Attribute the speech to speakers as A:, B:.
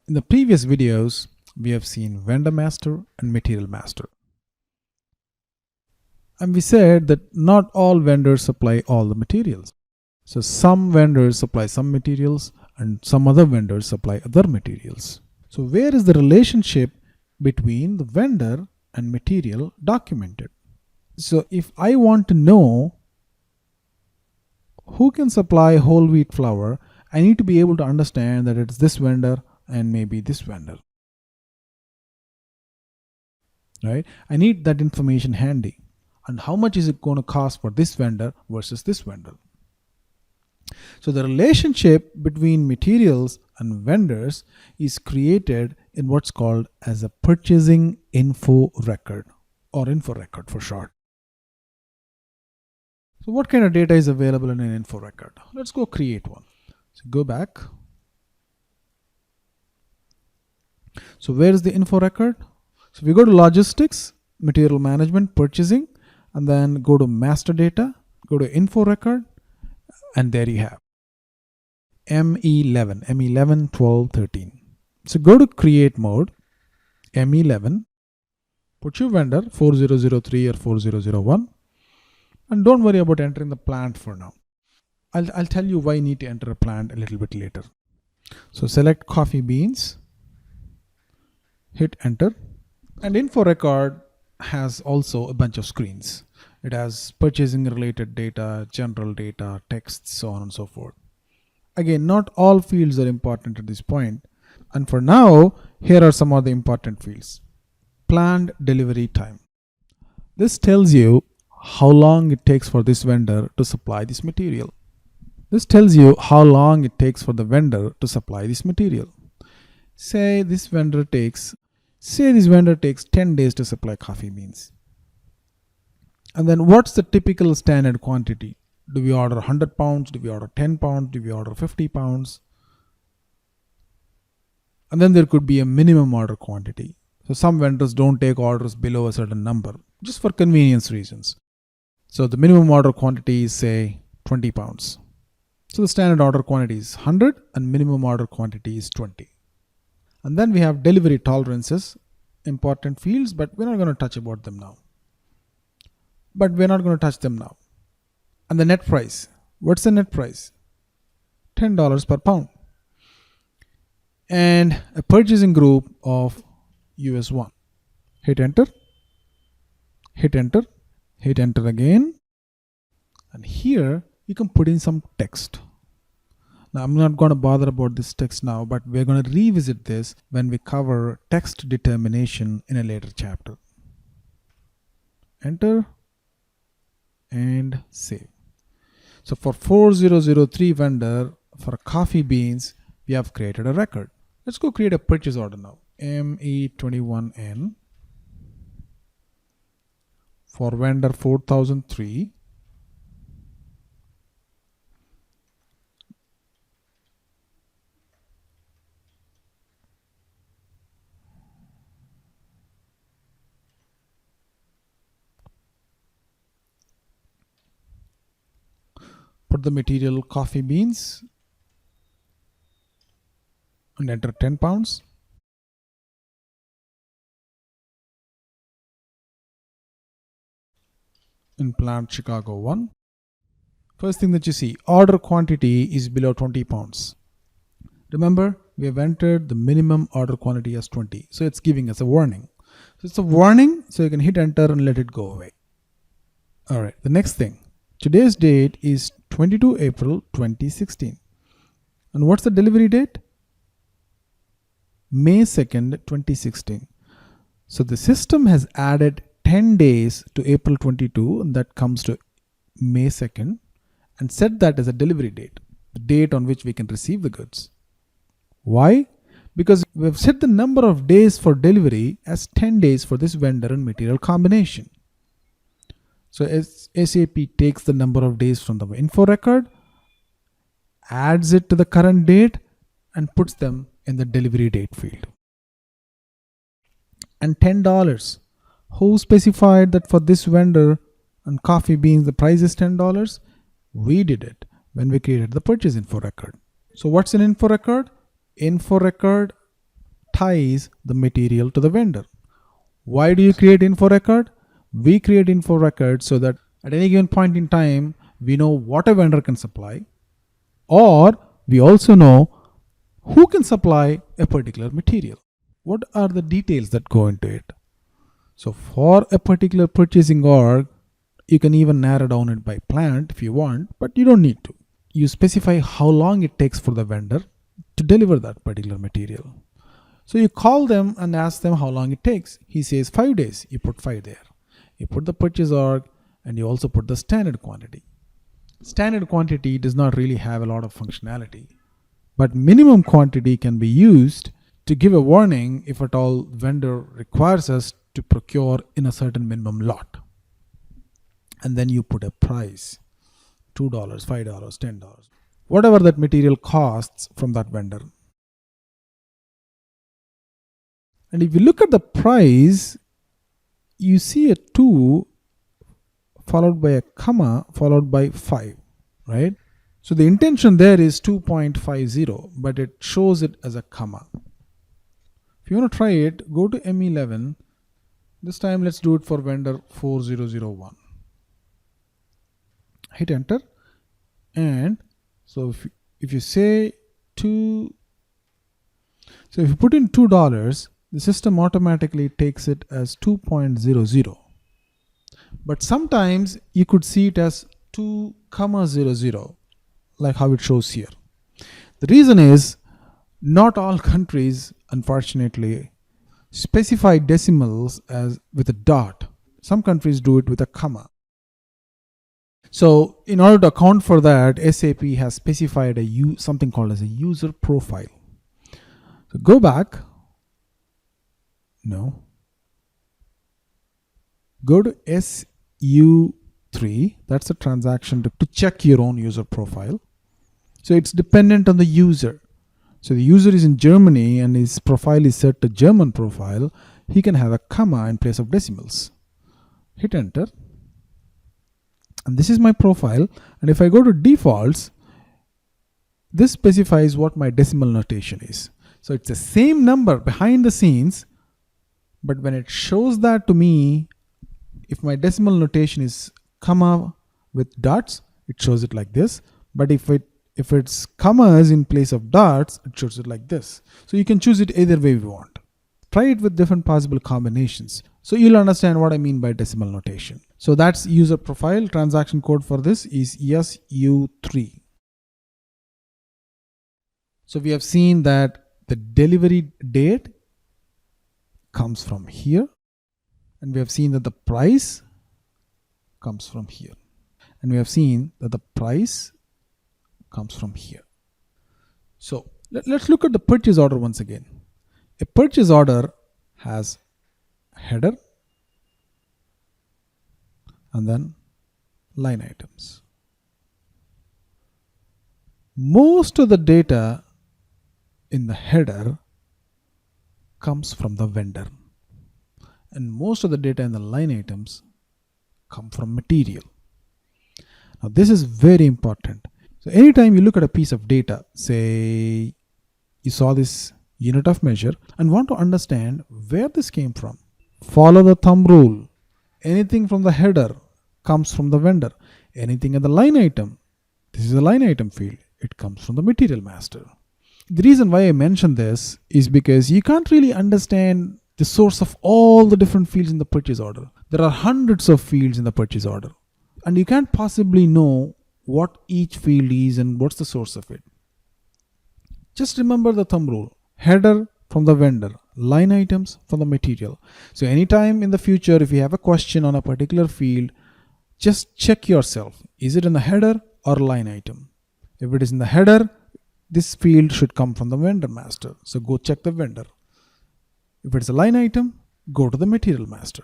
A: In the previous videos, we have seen vendor master and material master. And we said that not all vendors supply all the materials. So some vendors supply some materials and some other vendors supply other materials. So where is the relationship between the vendor and material documented? So if I want to know who can supply whole wheat flour, I need to be able to understand that it's this vendor and maybe this vendor. Right? I need that information handy. And how much is it going to cost for this vendor versus this vendor? So the relationship between materials and vendors is created in what's called as a purchasing info record, or info record for short. So what kind of data is available in an info record? Let's go create one. So go back. So where is the info record? So we go to logistics, material management, purchasing, and then go to master data, go to info record, and there you have M11, 12, 13. So go to create mode, M11, put your vendor 4003 or 4001, and don't worry about entering the plant for now. I'll tell you why you need to enter a plant a little bit later. So select coffee beans, hit enter, and info record has also a bunch of screens. It has purchasing related data, general data, text, so on and so forth. Again, not all fields are important at this point. And for now, here are some of the important fields. Planned delivery time. This tells you how long it takes for this vendor to supply this material. This tells you how long it takes for the vendor to supply this material. Say this vendor takes 10 days to supply coffee beans. And then what's the typical standard quantity? Do we order 100 pounds? Do we order 10 pounds? Do we order 50 pounds? And then there could be a minimum order quantity. So some vendors don't take orders below a certain number, just for convenience reasons. So the minimum order quantity is, say, 20 pounds. So the standard order quantity is 100 and minimum order quantity is 20. And then we have delivery tolerances, important fields, but we're not going to touch about them now. And the net price. What's the net price? $10 per pound. And a purchasing group of US1. Hit enter. Hit enter. Hit enter again. And here you can put in some text. Now I'm not going to bother about this text now, but we're going to revisit this when we cover text determination in a later chapter. Enter and save. So for 4003 vendor, for coffee beans, we have created a record. Let's go create a purchase order now. ME21N for vendor 4003. Put the material coffee beans and enter 10 pounds. In plant Chicago 1. First thing that you see, order quantity is below 20 pounds. Remember, we have entered the minimum order quantity as 20. So it's giving us a warning. So it's a warning, so you can hit enter and let it go away. All right, the next thing. Today's date is 22 April 2016. And what's the delivery date? May 2nd, 2016. So the system has added 10 days to April 22, and that comes to May 2nd, and set that as a delivery date, the date on which we can receive the goods. Why? Because we've set the number of days for delivery as 10 days for this vendor and material combination. So as SAP takes the number of days from the info record, adds it to the current date, and puts them in the delivery date field. And $10. Who specified that for this vendor and coffee beans the price is $10? We did it when we created the purchase info record. So what's an info record? Info record ties the material to the vendor. Why do you create info record? We create info record so that at any given point in time, we know what a vendor can supply, or we also know who can supply a particular material. What are the details that go into it? So for a particular purchasing org, you can even narrow down it by plant if you want, but you don't need to. You specify how long it takes for the vendor to deliver that particular material. So you call them and ask them how long it takes. He says 5 days. You put 5 there. You put the purchase org and you also put the standard quantity. Standard quantity does not really have a lot of functionality, but minimum quantity can be used to give a warning if at all vendor requires us to procure in a certain minimum lot. And then you put a price, $2, $5, $10, whatever that material costs from that vendor. And if you look at the price, you see a 2 followed by a comma followed by 5, right? So the intention there is 2.50, but it shows it as a comma. If you want to try it, go to M11. This time let's do it for vendor 4001. Hit enter. And so if you say so if you put in $2, the system automatically takes it as 2.00. But sometimes you could see it as 2,00, like how it shows here. The reason is not all countries, unfortunately, specify decimals as with a dot. Some countries do it with a comma. So in order to account for that, SAP has specified something called as a user profile. So go back. No. Go to SU3. That's a transaction to check your own user profile. So it's dependent on the user. So the user is in Germany and his profile is set to German profile. He can have a comma in place of decimals. Hit enter. And this is my profile. And if I go to defaults, this specifies what my decimal notation is. So it's the same number behind the scenes, but when it shows that to me, if my decimal notation is comma with dots, it shows it like this. But if it's commas in place of dots, it shows it like this. So you can choose it either way you want. Try it with different possible combinations. So you'll understand what I mean by decimal notation. So that's user profile. Transaction code for this is SU3. So we have seen that the delivery date comes from here. And we have seen that the price comes from here. And we have seen that the price comes from here. So let's look at the purchase order once again. A purchase order has header and then line items. Most of the data in the header comes from the vendor, and most of the data in the line items come from material. Now this is very important. So anytime you look at a piece of data, say you saw this unit of measure and want to understand where this came from, follow the thumb rule. Anything from the header comes from the vendor. Anything in the line item, this is a line item field, it comes from the material master. The reason why I mention this is because you can't really understand the source of all the different fields in the purchase order. There are hundreds of fields in the purchase order, and you can't possibly know what each field is and what's the source of it. Just remember the thumb rule. Header from the vendor, line items from the material. So anytime in the future, if you have a question on a particular field, just check yourself. Is it in the header or line item? If it is in the header, this field should come from the vendor master. So go check the vendor. If it's a line item, go to the material master.